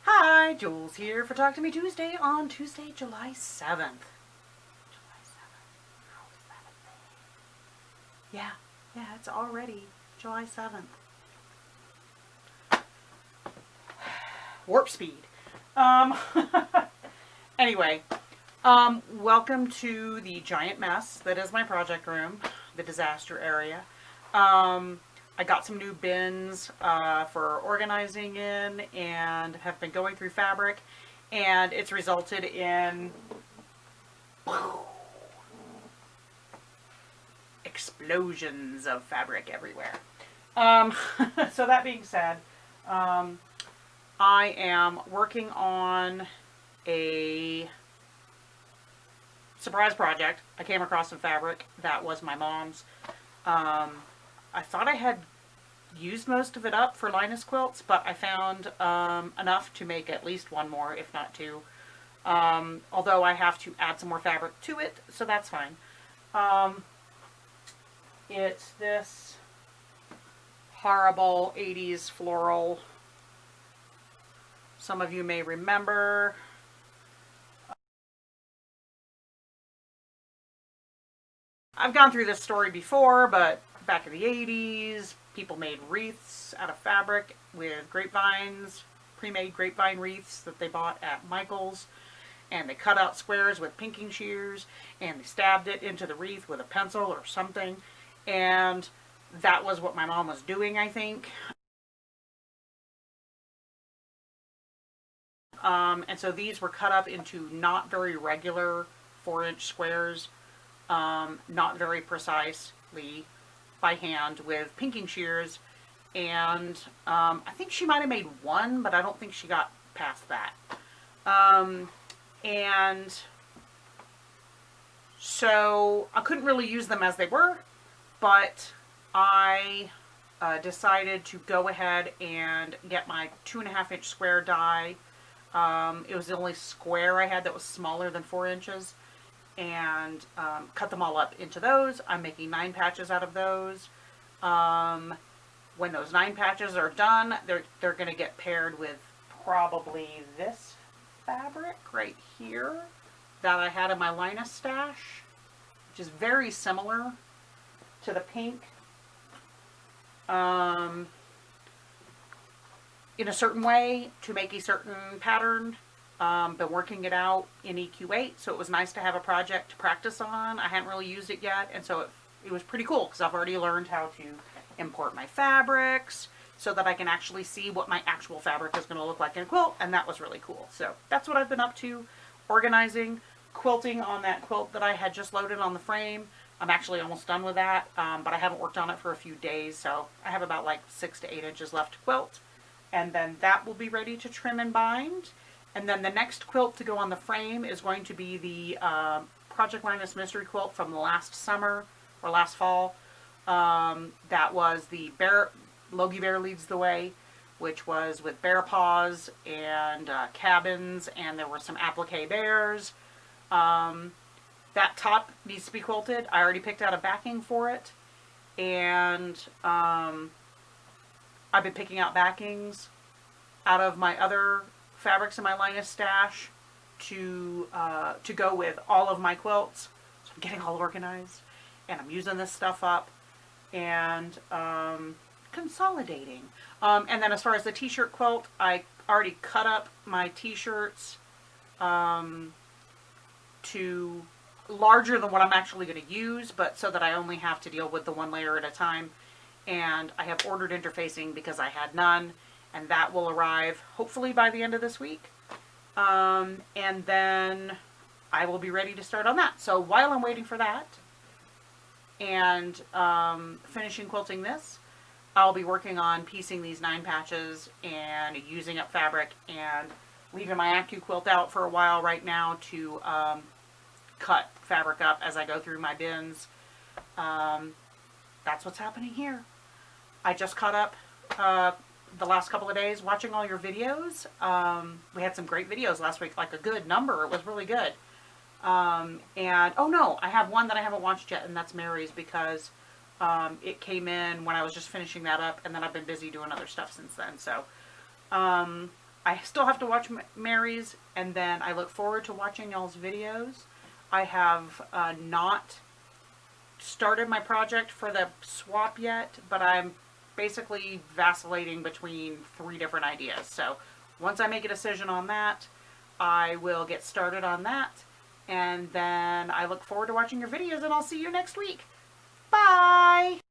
Hi, Jules here for Talk to Me Tuesday on Tuesday, July 7th. July 7th. How is that a thing? Yeah, it's already July 7th. Warp speed. Anyway, welcome to the giant mess that is my project room, the disaster area. I got some new bins for organizing in and have been going through fabric, and it's resulted in explosions of fabric everywhere. So that being said, I am working on a surprise project. I came across some fabric that was my mom's. I thought I had used most of it up for Linus quilts, but I found enough to make at least one more, if not two. Although I have to add some more fabric to it, so that's fine. It's this horrible 80s floral. Some of you may remember. I've gone through this story before, but back in the 80s, people made wreaths out of fabric with grapevines, pre-made grapevine wreaths that they bought at Michael's, and they cut out squares with pinking shears, and they stabbed it into the wreath with a pencil or something, and that was what my mom was doing, I think. And so these were cut up into not very regular 4-inch squares, not very precisely by hand with pinking shears, and I think she might have made one, but I don't think she got past that. And so I couldn't really use them as they were, but I decided to go ahead and get my 2.5-inch square die. It was the only square I had that was smaller than 4 inches. And cut them all up into those. I'm making 9 patches out of those. When those 9 patches are done, they're going to get paired with probably this fabric right here that I had in my Linus stash, which is very similar to the pink in a certain way to make a certain pattern. Been working it out in EQ8, so it was nice to have a project to practice on. I hadn't really used it yet, and so it was pretty cool because I've already learned how to import my fabrics so that I can actually see what my actual fabric is going to look like in a quilt, and that was really cool. So that's what I've been up to, organizing, quilting on that quilt that I had just loaded on the frame. I'm actually almost done with that, but I haven't worked on it for a few days, so I have about like 6 to 8 inches left to quilt, and then that will be ready to trim and bind. And then the next quilt to go on the frame is going to be the Project Linus Mystery Quilt from last summer, or last fall. That was the Logie Bear Leads the Way, which was with bear paws and cabins, and there were some applique bears. That top needs to be quilted. I already picked out a backing for it, and I've been picking out backings out of my other fabrics in my Linus stash to go with all of my quilts. So I'm getting all organized, and I'm using this stuff up and consolidating. And then as far as the t-shirt quilt, I already cut up my t-shirts to larger than what I'm actually going to use, but so that I only have to deal with the one layer at a time. And I have ordered interfacing because I had none, and that will arrive hopefully by the end of this week. And then I will be ready to start on that. So while I'm waiting for that and finishing quilting this, I'll be working on piecing these 9 patches and using up fabric and leaving my AccuQuilt quilt out for a while right now to cut fabric up as I go through my bins. That's what's happening here. I just caught up the last couple of days watching all your videos. We had some great videos last week, like a good number. It was really good. And, oh no, I have one that I haven't watched yet, and that's Mary's, because it came in when I was just finishing that up, and then I've been busy doing other stuff since then. So I I still have to watch Mary's, and then I look forward to watching y'all's videos. I have not started my project for the swap yet, but I'm basically vacillating between 3 different ideas. So once I make a decision on that, I will get started on that. And then I look forward to watching your videos, and I'll see you next week. Bye!